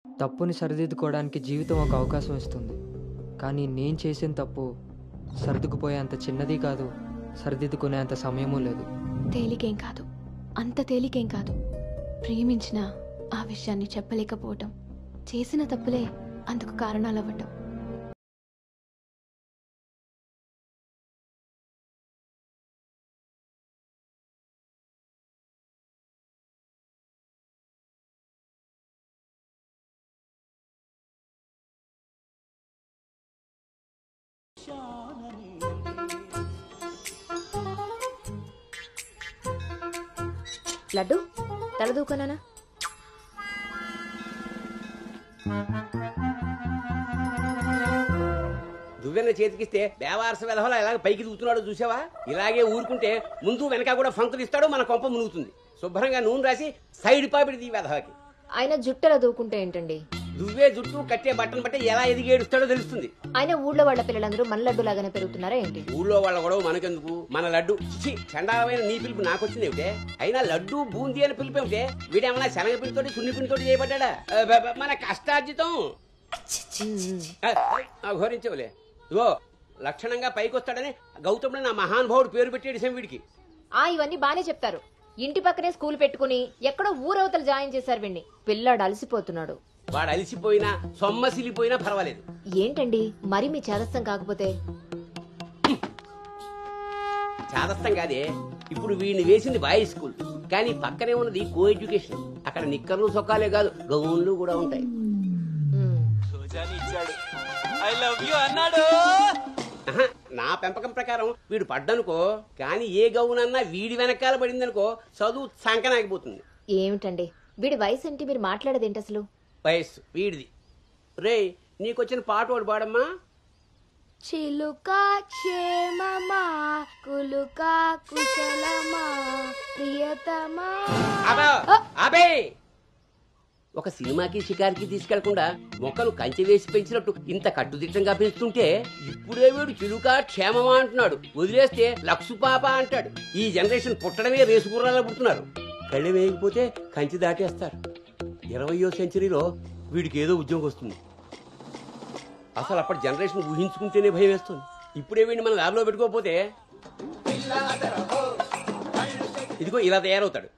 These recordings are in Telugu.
తప్పుని సరిదిద్దుకోవడానికి జీవితం ఒక అవకాశం ఇస్తుంది. కానీ నేను చేసిన తప్పు సర్దుకుపోయేంత చిన్నది కాదు, సరిదిద్దుకునేంత సమయమూ లేదు. తేలికేం కాదు, అంత తేలికేం కాదు. ప్రేమించిన ఆ విషయాన్ని చెప్పలేకపోవటం, చేసిన తప్పులే అందుకు కారణాలవ్వటం. లడ్డు తలదూకనా? దువ్వెన చేతికిస్తే దేవారస వెధవలా ఇలాగ పైకి దూకుతున్నాడు చూసావా? ఇలాగే ఊరుకుంటే ముందు వెనక కూడా ఫంక్తులు ఇస్తాడు, మన కొంప మునుగుతుంది. శుభ్రంగా నూనె రాసి సైడ్ పాపిడి ఈ వెధవకి. ఆయన జుట్టలా దూకుంటే ఏంటండి? దువ్వే జుట్టు కట్టే బట్టను బట్టి ఎలా ఎదిగేడుస్తాడో తెలుస్తుంది. ఆయన ఊళ్ళో వాళ్ళ పిల్లలందరూ మన లడ్డు లాగానే పెరుగుతున్నారా ఏంటి? ఊళ్ళో వాళ్ళ గొడవ మనకెందుకు? మన లడ్డు చండాలమైన నీ పిలుపు నాకొచ్చింది ఏమిటే? అయినా లడ్డు బూందీ అని పిలుపు ఏమిటే? వీడేమన్నా శనగ పిండితోటి సున్ని పిండితోటి చేయబడ్డా? మన కష్టార్జితం ఘోరించవులే. ఇగో లక్షణంగా పైకొస్తాడని గౌతముడు నా మహానుభావుడు పేరు పెట్టేడు వీడికి. ఇవన్నీ బానే చెప్తారు. ఇంటి పక్కనే స్కూల్ పెట్టుకుని ఎక్కడో ఊరవతలు జాయిన్ చేశారు వీడిని. పిల్లాడు అలసిపోతున్నాడు. వాడు అలిసిపోయినా సొమ్మసిలిపోయినా పర్వాలేదు. ఏంటండి మరి మీ చేదస్తం కాకపోతే? చాదస్తం కాదే, ఇప్పుడు వీడిని వేసింది బాయ్స్ స్కూల్, కానీ పక్కనే ఉన్నది కో ఎడ్యుకేషన్. అక్కడ నిక్కర్లు సొక్కాలే కాదు, గౌన్లు కూడా ఉంటాయి. నా పెంపకం ప్రకారం వీడు పడ్డనుకో, కానీ ఏ గౌనన్నా వీడి వెనకాల పడిందనుకో చదువు సంకనాగిపోతుంది. ఏమిటండి వీడి వయసు ఏంటి? మీరు మాట్లాడేదేంటి అసలు? వయస్సు వీడిది. రే, నీకొచ్చిన పాట వాడు పాడమ్మా. చిలుక క్షేమమా, కులుక కుశలమా, ప్రియతమా. అబే, ఒక సినిమాకి షికారికి తీసుకెళ్లకుండా మొక్కలు కంచె వేసి పెంచినట్టు ఇంత కట్టుదిట్టంగా పెంచుతుంటే ఇప్పుడే వీడు చిలుక క్షేమమా అంటున్నాడు. వదిలేస్తే లక్సు పాప అంటాడు. ఈ జనరేషన్ పుట్టడమే రేసుగుర్రాలా పుడుతున్నారు. కళ్ళె వేయకపోతే కంచె దాటేస్తారు. 20వ సెంచరీలో వీడికి ఏదో ఉద్యోగం వస్తుంది. అసలు అప్పటి జనరేషన్ ఊహించుకుంటేనే భయం వేస్తుంది. ఇప్పుడే వీడిని మన ల్యాబ్లో పెట్టుకోకపోతే ఇదిగో ఇలా తయారవుతాడు.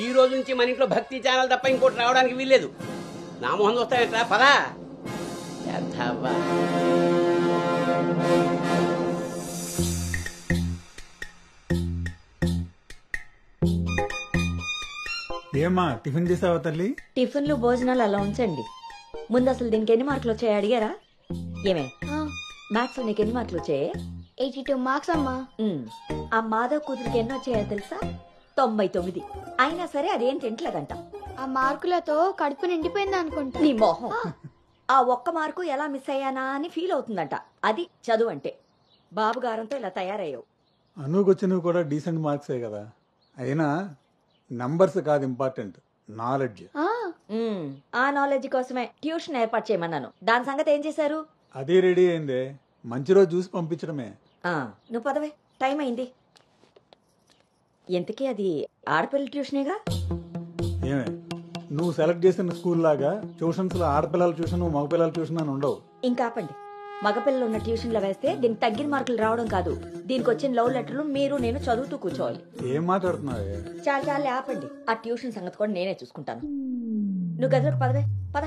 ఈ రోజు నుంచి మన ఇంట్లో భక్తి ఛానల్ తప్ప ఇంకోటి రావడానికి వీల్లేదు. నా మొహం చూస్తాయంట పదా. ఏమా టిఫిన్ చేసావా తల్లి? టిఫిన్లు భోజనాలు అలా ఉంచండి. ముందు అసలు దీనికి ఎన్ని మార్కులు వచ్చాయి అడిగారా? ఏమే మ్యాథ్స్ నీకు ఎన్ని మార్కులు వచ్చాయి? 82 మార్క్స్ అమ్మా. ఆ మాధవ్ కూతురికి ఎన్ని వచ్చాయో తెలుసా? 99. అయినా సరే అదేం తింటలేదంట. ఆ మార్కులతో కడుపు నిండిపోయింది అనుకుంటా. నీ మోహం. ఆ ఒక్క మార్కు ఎలా మిస్ అయ్యానా అని ఫీల్ అవుతుందంట. అది చదువు అంటే. బాబు గారంతో ఇలా తయారయ్యావు. అనుకొచ్చినవి కూడా డీసెంట్ మార్క్సే కదా. అయినా నంబర్స్ కాదు ఇంపార్టెంట్, నాలెడ్జ్. ఆ నాలెడ్జ్ కోసమే ట్యూషన్ ఏర్పాటు చేయమన్నాను. దాని సంగతి ఏం చేశారు? అదే రెడీ అయిందే, మంచి రోజు చూసి పంపించడమే. నువ్వు పదవే, టైం అయింది. ఎంతకీ అది ఆడపిల్ల ట్యూషనేగా? ఏమే, నువ్వు సెలెక్ట్ చేసిన స్కూల్ లాగా ట్యూషన్స్ లో ఆడపిల్లల ట్యూషన్ మగపిల్లల ట్యూషన్ అని ఉండవు. ఇంకా ఆపండి. మగపిల్లలు ఉన్న ట్యూషన్లో వేస్తే దీనికి తగ్గిన మార్కులు రావడం కాదు, దీనికి వచ్చిన లవ్ లెటర్లు మీరు నేను చదువుతూ కూర్చోవాలి. ఏం మాట్లాడుతున్నావే? చాలా చాలా ఆపండి. ఆ ట్యూషన్ సంగతి కూడా నేనే చూసుకుంటాను. నువ్వు గదిలోకి పదవే, పద.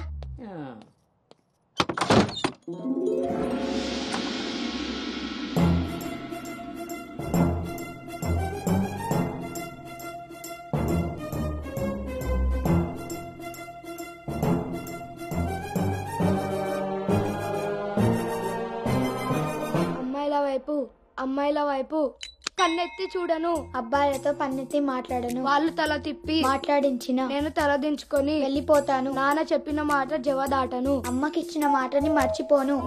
అమ్మాయిల వైపు కన్నెత్తి చూడను, అబ్బాయిలతో పన్నెత్తి మాట్లాడను, వాళ్ళు తల తిప్పి మాట్లాడించిన నేను తల దించుకొని వెళ్ళిపోతాను, నాన్న చెప్పిన మాట జవదాటను, అమ్మకిచ్చిన మాటని మర్చిపోను.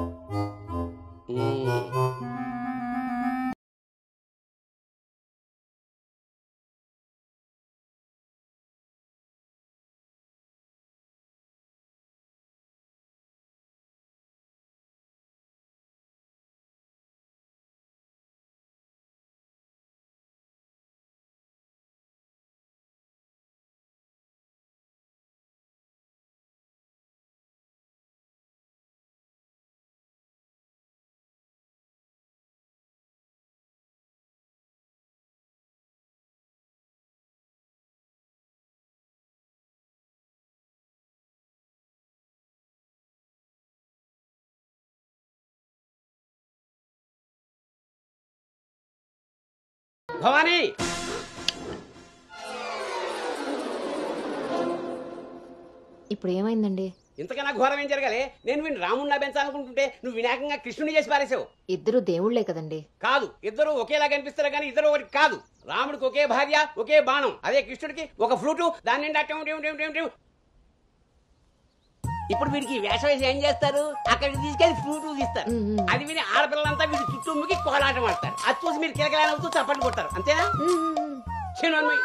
భవానీ ఇప్పుడు ఏమైందండి? ఇంతకన్నా ఘోరం ఏం జరగాలి? నేను వీడిని రాముడిలా పెంచాలనుకుంటుంటే నువ్వు వినాయకంగా కృష్ణుని చేసి పారేసావు. ఇద్దరు దేవుళ్లే కదండి. కాదు, ఇద్దరు ఒకేలా కనిపిస్తారు కానీ ఇద్దరు ఒకటి కాదు. రాముడికి ఒకే భార్య, ఒకే బాణం. అదే కృష్ణుడికి ఒక ఫ్లూటు, దాని నిండా ఇప్పుడు వీడికి వేషం వేసి ఏం చేస్తారు? అక్కడికి తీసుకెళ్లి ఫ్లూటు తీస్తారు. అది విని ఆడపిల్లలంతా వీడి చుట్టూ ముగి కోలాటం ఆడతారు. అది చూసి మీరు కిలకలాడుతూ చప్పట్లు కొడతారు. అంతేనా? చిన్నమ్మాయి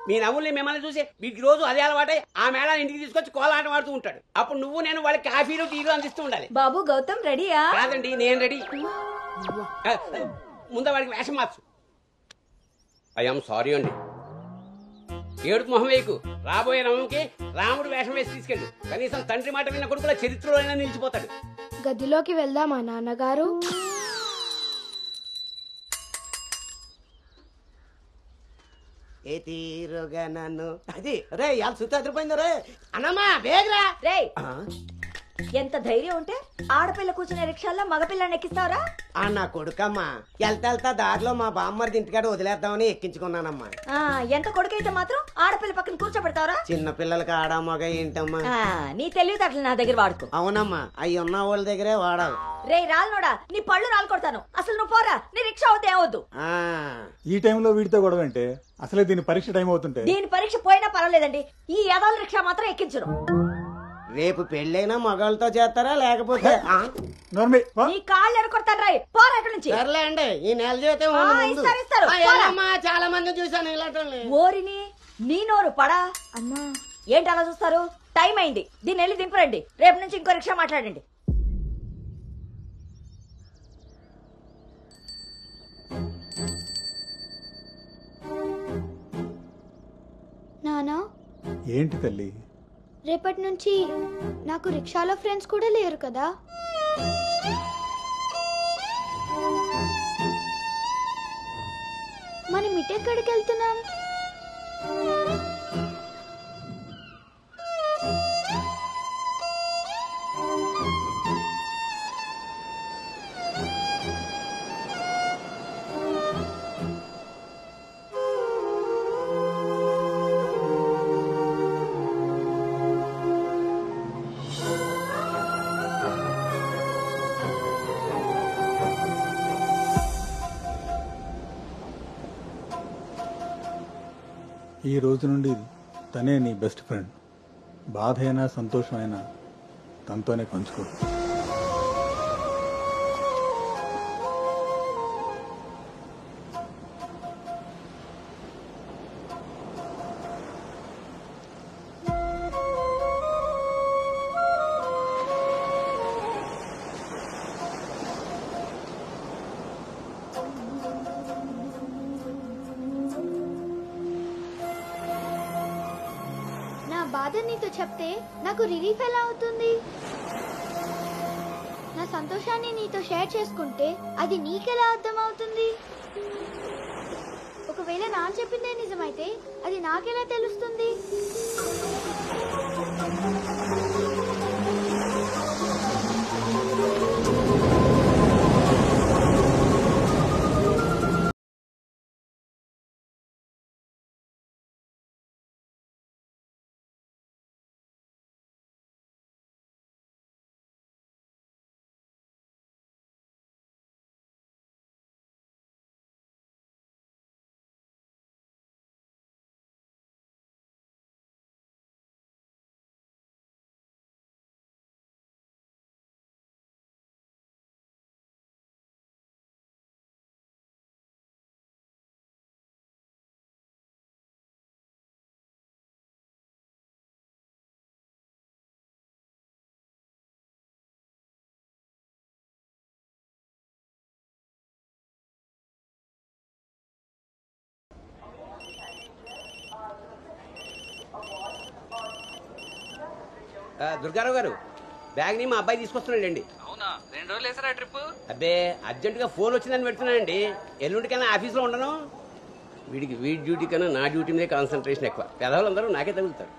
మీ నవ్వుల్ని మిమ్మల్ని చూసి వీటికి రోజు అదే అలవాటై ఆ మేళాన్ని ఇంటికి తీసుకొచ్చి కోలాటం ఆడుతూ ఉంటాడు. అప్పుడు నువ్వు నేను వాళ్ళకి కాఫీలు టీలు అందిస్తూ ఉండాలి. బాబు గౌతమ్ రెడీయా? కాదండి, నేను రెడీ. ముందు వాడికి వేషం మార్చు. ఐఎమ్ సారీ అండి. ఏడుపు మొహం వేయకు. రాబోయే నవంకి రాముడు వేషం వేసి తీసుకెళ్ళు. కనీసం తండ్రి మాట విన్న కొడుకుల చరిత్రలో అయినా నిలిచిపోతాడు. గదిలోకి వెళ్దామా నాన్నగారు? ఏ తీరుగా నన్ను అది రే ఇవాళ సుత్తి అదిరిపోయింది రే. అన్నమ్మా బేగరా రే, ఎంత ధైర్యం ఉంటే ఆడపిల్ల కూర్చునే రిక్షాల్లో మగపిల్లని ఎక్కిస్తావరా? నా కొడుకమ్మా వెళ్తా దారిలో మా బామ్మర్ది ఇంటికాడ వదిలేద్దామని ఎక్కించుకున్నానమ్మా. ఎంత కొడుకైతే మాత్రం ఆడపిల్ల పక్కన కూర్చోబెడతావరా? చిన్న పిల్లలకి ఆడా మగ ఏంటమ్మా? నీ తెలివితేటలు నా దగ్గర వాడుకో. అవునమ్మా, అవి ఉన్న వాళ్ళ దగ్గరే వాడాలి. రే రాల్నోడా, నీ పళ్ళు రాలు కొడతాను. అసలు నువ్వు పోరా, నీ రిక్షా అవుతే ఏమవుద్దు. ఈ టైంలో వీడితో గొడవ అంటే అసలే దీని పరీక్ష టైం అవుతుంటే. దీని పరీక్ష పోయినా పర్వాలేదండి, ఈ యదాల రిక్షా మాత్రం ఎక్కించరు. రేపు పెళ్ళైనా మగాళ్ళతో చేస్తారా లేకపోతే నీ కాళ్ళు ఎరకొడతాను రాయ్, పోరా ఇక్కడి నుంచి. సర్లే అండి, ఈ నెల జీతం ఇస్తారు. చాలా మంది చూసాను ఇలాంటి. ఓరిని నీ నోరు పడా. అమ్మా ఏంటి అలా చూస్తారు? టైం అయింది, దీన్ని వెళ్ళి దింపరండి. రేపు నుంచి ఇంకో రిక్షా మాట్లాడండి. నానా, ఏంటి తల్లి? రేపటి నుంచి నాకు రిక్షాలో ఫ్రెండ్స్ కూడా లేరు కదా? మనం ఇటెక్కడికి వెళ్తున్నాం? ఈ రోజు నుండి తనే నీ బెస్ట్ ఫ్రెండ్. బాధ అయినా సంతోషమైనా తనతోనే పంచుకో. బాధ నీతో చెప్తే నాకు రిలీఫ్ ఎలా అవుతుంది? నా సంతోషాన్ని నీతో షేర్ చేసుకుంటే అది నీకెలా అర్థం అవుతుంది? ఒకవేళ నాన్న చెప్పిందే నిజమైతే అది నాకెలా తెలుస్తుంది? దుర్గారావు గారు, బ్యాగ్ ని మా అబ్బాయి తీసుకొస్తున్నాడండి. అవునా? 2 రోజులు వేసారా ట్రిప్? అబ్బే, అర్జెంట్ గా ఫోన్ వచ్చిందని పెడుతున్నానండి. ఎల్లుండికైనా ఆఫీస్ లో ఉండను. వీడి డ్యూటీ కన్నా నా డ్యూటీ మీద కాన్సన్ట్రేషన్ ఎక్కువ. పెదవులందరూ నాకే తగులుతారు.